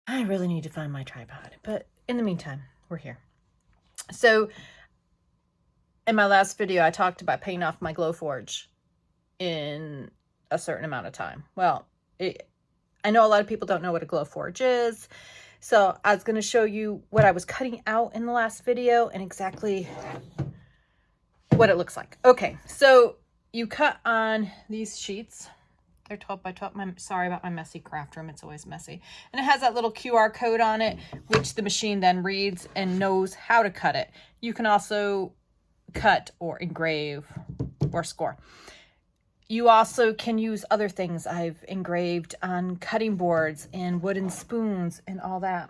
I really need to find my tripod, but in the meantime, we're here. So in my last video, I talked about paying off my Glowforge in a certain amount of time. Well, I know a lot of people don't know what a Glowforge is. So I was going to show you what I was cutting out in the last video and exactly what it looks like. Okay, so you cut on these sheets. They're 12 by 12. Sorry about my messy craft room. It's always messy. And it has that little QR code on it, which the machine then reads and knows how to cut it. You can also cut or engrave or score. You also can use other things I've engraved on cutting boards and wooden spoons and all that.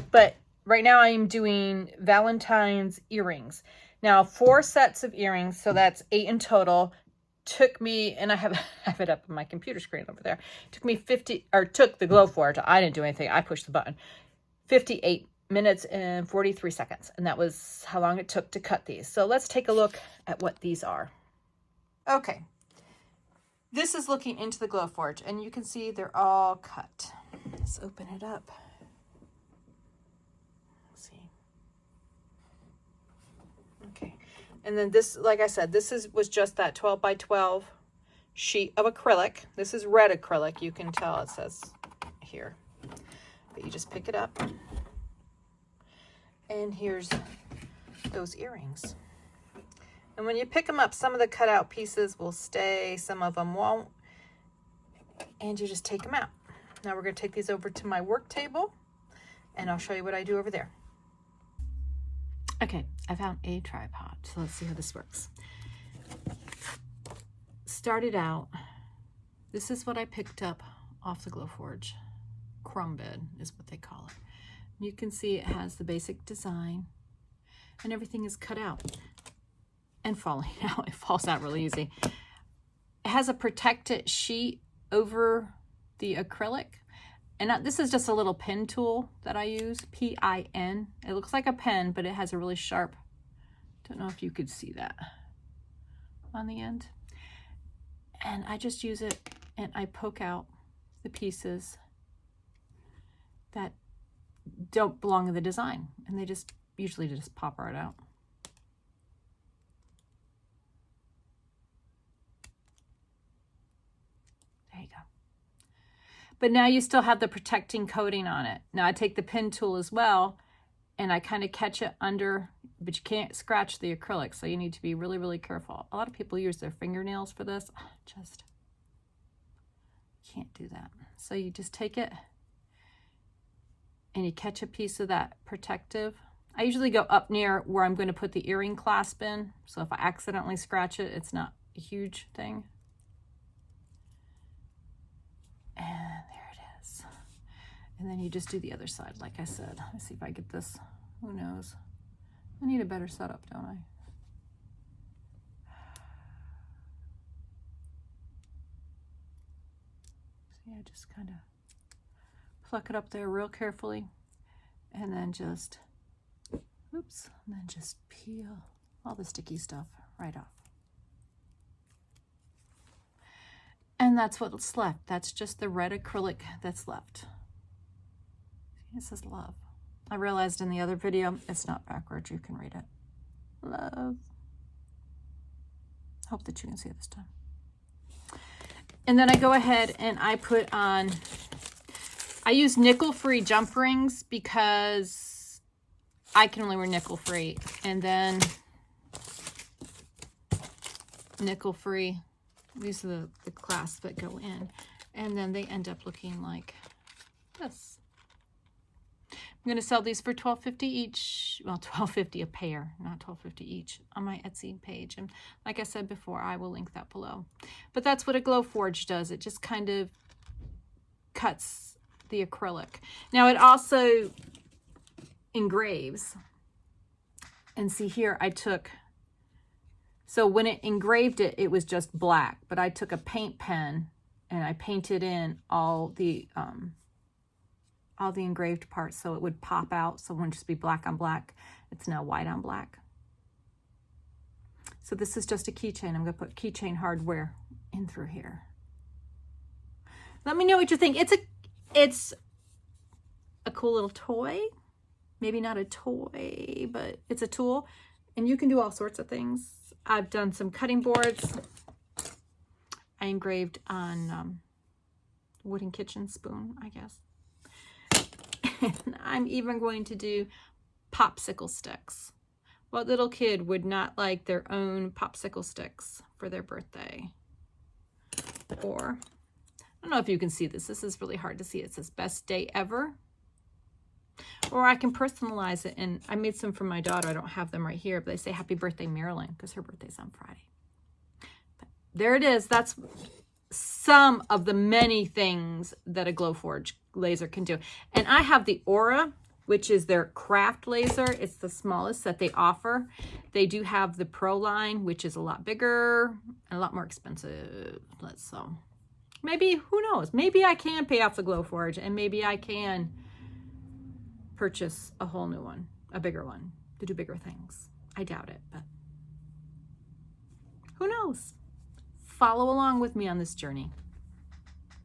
But right now I'm doing Valentine's earrings. Now 4 sets of earrings, so that's 8 in total. Took me, and I have it up on my computer screen over there. Took me took the Glowforge. I didn't do anything. I pushed the button. 58 minutes and 43 seconds. And that was how long it took to cut these. So let's take a look at what these are. Okay. This is looking into the Glowforge, and you can see they're all cut. Let's open it up. Let's see. Okay. And then this, like I said, this was just that 12 by 12 sheet of acrylic. This is red acrylic. You can tell it says here. But you just pick it up. And here's those earrings. And when you pick them up, some of the cutout pieces will stay, some of them won't. And you just take them out. Now we're going to take these over to my work table, and I'll show you what I do over there. Okay, I found a tripod, so let's see how this works. Started out, this is what I picked up off the Glowforge. Crumb bed is what they call it. You can see it has the basic design, and everything is cut out and falling out. It falls out really easy. It has a protected sheet over the acrylic. And this is just a little pen tool that I use, P-I-N. It looks like a pen, but it has a really sharp, don't know if you could see that on the end. And I just use it and I poke out the pieces that don't belong in the design. And they just usually just pop right out. There you go. But now you still have the protecting coating on it. Now I take the pen tool as well and I kind of catch it under, but you can't scratch the acrylic, so you need to be really, really careful. A lot of people use their fingernails for this. Just can't do that. So you just take it and you catch a piece of that protective. I usually go up near where I'm going to put the earring clasp in. So if I accidentally scratch it, it's not a huge thing. And there it is. And then you just do the other side, like I said. Let me see if I get this. Who knows? I need a better setup, don't I? See, I just kind of pluck it up there real carefully. And then just, oops, and then just peel all the sticky stuff right off. And that's what's left. That's just the red acrylic that's left. See, it says love. I realized in the other video, it's not backwards. You can read it. Love. Hope that you can see it this time. And then I go ahead and I put on, I use nickel-free jump rings because I can only wear nickel-free. And then nickel-free. These are the clasps that go in, and then they end up looking like this. I'm going to sell these for $12.50 each. Well, $12.50 a pair, not $12.50 each, on my Etsy page. And like I said before, I will link that below. But that's what a Glowforge does. It just kind of cuts the acrylic. Now it also engraves. And see here, I took. So when it engraved it, it was just black, but I took a paint pen and I painted in all the engraved parts so it would pop out. So it wouldn't just be black on black. It's now white on black. So this is just a keychain. I'm going to put keychain hardware in through here. Let me know what you think. It's a cool little toy. Maybe not a toy, but it's a tool. And you can do all sorts of things. I've done some cutting boards. I engraved on wooden kitchen spoon, I guess. And I'm even going to do popsicle sticks. What little kid would not like their own popsicle sticks for their birthday? Or, I don't know if you can see this. This is really hard to see. It says best day ever. Or I can personalize it, and I made some for my daughter. I don't have them right here, but they say happy birthday, Marilyn, because her birthday's on Friday. But there it is. That's some of the many things that a Glowforge laser can do. And I have the Aura, which is their craft laser. It's the smallest that they offer. They do have the Pro line, which is a lot bigger and a lot more expensive. So maybe, who knows? Maybe I can pay off the Glowforge, and maybe I can purchase a whole new one, a bigger one, to do bigger things. I doubt it, but who knows? Follow along with me on this journey.